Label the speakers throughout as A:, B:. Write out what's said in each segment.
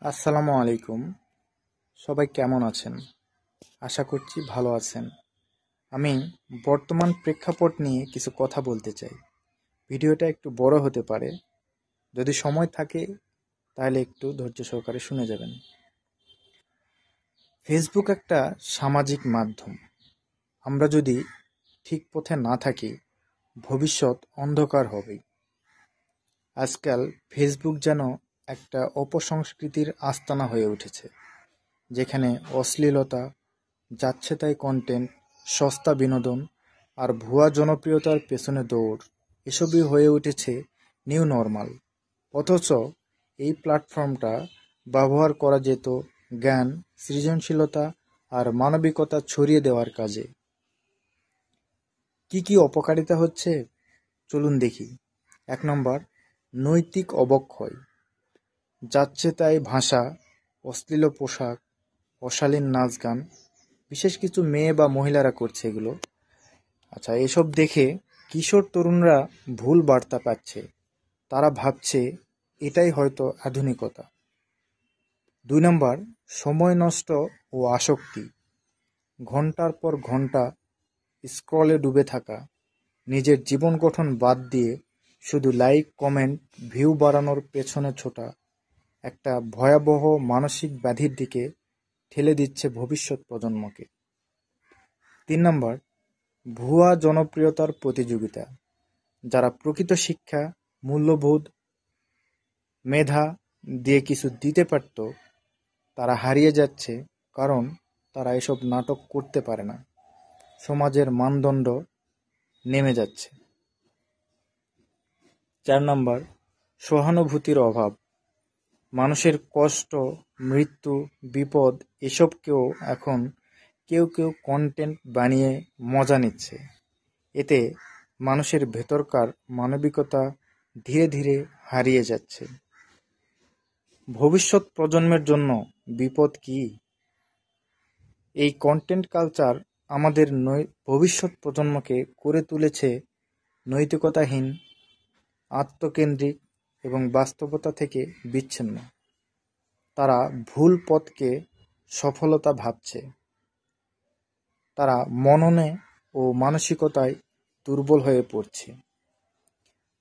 A: আসসালামু আলাইকুম। সবাই কেমন আছেন? আশা করছি ভালো আছেন। আমি বর্তমান প্রেক্ষাপট নিয়ে কিছু কথা বলতে চাই। ভিডিওটা একটু বড় হতে পারে। যদি সময় থাকে তাহলে একটু ধৈর্য সহকারে শুনে যাবেন। ফেসবুক একটা সামাজিক মাধ্যম। আমরা যদি ঠিক পথে না থাকি, ভবিষ্যৎ অন্ধকার হবেই। আজকাল ফেসবুক যেন একটা অপসংস্কৃতির আস্তানা হয়ে উঠেছে, যেখানে অশ্লীলতা, যাচ্ছেতাই কন্টেন্ট, সস্তা বিনোদন আর ভুয়া জনপ্রিয়তার পেছনে দৌড় এসবই হয়ে উঠেছে নিউ নর্মাল। অথচ এই প্ল্যাটফর্মটা ব্যবহার করা যেত জ্ঞান, সৃজনশীলতা আর মানবিকতা ছড়িয়ে দেওয়ার কাজে। কি কি অপকারিতা হচ্ছে চলুন দেখি। ১ নম্বর, নৈতিক অবক্ষয়। যাচ্ছে তাই ভাষা, অশ্লীল পোশাক, অশালীন নাচ গান, বিশেষ কিছু মেয়ে বা মহিলারা করছে এগুলো। আচ্ছা, এসব দেখে কিশোর তরুণরা ভুল বার্তা পাচ্ছে। তারা ভাবছে এটাই হয়তো আধুনিকতা। ২ নম্বর, সময় নষ্ট ও আসক্তি। ঘন্টার পর ঘন্টা স্ক্রলে ডুবে থাকা, নিজের জীবন গঠন বাদ দিয়ে শুধু লাইক, কমেন্ট, ভিউ বাড়ানোর পেছনে ছোটা একটা ভয়াবহ মানসিক ব্যাধির দিকে ঠেলে দিচ্ছে ভবিষ্যৎ প্রজন্মকে। ৩ নম্বর, ভুয়া জনপ্রিয়তার প্রতিযোগিতা। যারা প্রকৃত শিক্ষা, মূল্যবোধ, মেধা দিয়ে কিছু দিতে পারত, তারা হারিয়ে যাচ্ছে, কারণ তারা এসব নাটক করতে পারে না। সমাজের মানদণ্ড নেমে যাচ্ছে। ৪ নম্বর, সহানুভূতির অভাব। মানুষের কষ্ট, মৃত্যু, বিপদ এসবকেও এখন কেউ কেউ কন্টেন্ট বানিয়ে মজা নিচ্ছে। এতে মানুষের ভেতরকার মানবিকতা ধীরে ধীরে হারিয়ে যাচ্ছে। ভবিষ্যৎ প্রজন্মের জন্য বিপদ কি? এই কন্টেন্ট কালচার আমাদের ভবিষ্যৎ প্রজন্মকে করে তুলেছে নৈতিকতাহীন, আত্মকেন্দ্রিক এবং বাস্তবতা থেকে বিচ্ছিন্ন। তারা ভুল পথকে সফলতা ভাবছে। তারা মননে ও মানসিকতায় দুর্বল হয়ে পড়ছে।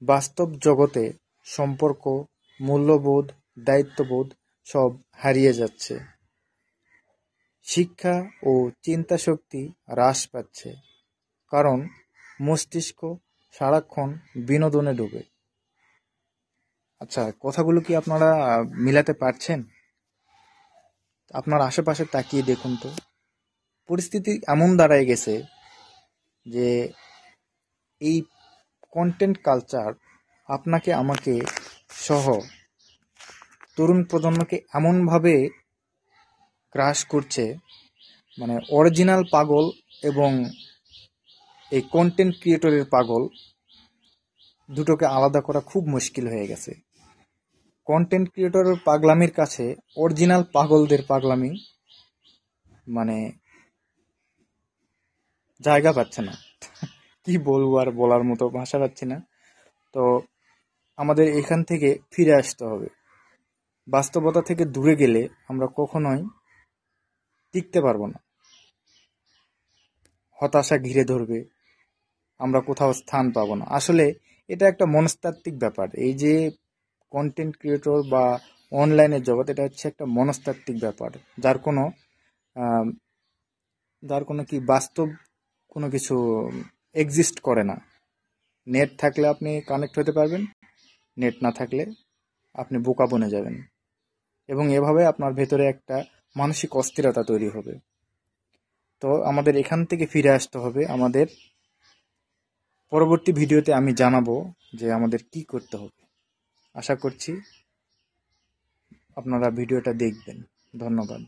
A: বাস্তব জগতে সম্পর্ক, মূল্যবোধ, দায়িত্ববোধ সব হারিয়ে যাচ্ছে। শিক্ষা ও চিন্তাশক্তি হ্রাস পাচ্ছে, কারণ মস্তিষ্ক সারাক্ষণ বিনোদনে ডুবে। আচ্ছা, কথাগুলো কি আপনারা মিলাতে পারছেন? আপনার আশেপাশে তাকিয়ে দেখুন তো। পরিস্থিতি এমন দাঁড়ায় গেছে যে এই কন্টেন্ট কালচার আপনাকে আমাকে সহ তরুণ প্রজন্মকে এমনভাবে গ্রাস করছে, মানে অরিজিনাল পাগল এবং এই কন্টেন্ট ক্রিয়েটরের পাগল দুটোকে আলাদা করা খুব মুশকিল হয়ে গেছে। কন্টেন্ট ক্রিয়েটরের পাগলামির কাছে অরিজিনাল পাগলদের পাগলামি মানে জায়গা পাচ্ছে না। কি বলবো, আর বলার মতো ভাষা পাচ্ছি না। তো আমাদের এখান থেকে ফিরে আসতে হবে। বাস্তবতা থেকে দূরে গেলে আমরা কখনোই টিকতে পারবো না। হতাশা ঘিরে ধরবে, আমরা কোথাও স্থান পাবো না। আসলে এটা একটা মনস্তাত্ত্বিক ব্যাপার। এই যে কন্টেন্ট ক্রিয়েটর বা অনলাইনের জগৎ, এটা হচ্ছে একটা মনস্তাত্ত্বিক ব্যাপার, যার কোনো কি বাস্তব কোনো কিছু এক্সিস্ট করে না। নেট থাকলে আপনি কানেক্ট হতে পারবেন, নেট না থাকলে আপনি বোকা বনে যাবেন, এবং এভাবে আপনার ভেতরে একটা মানসিক অস্থিরতা তৈরি হবে। তো আমাদের এখান থেকে ফিরে আসতে হবে। আমাদের পরবর্তী ভিডিওতে আমি জানাবো যে আমাদের কি করতে হবে। আশা করছি আপনারা ভিডিওটা দেখবেন। ধন্যবাদ।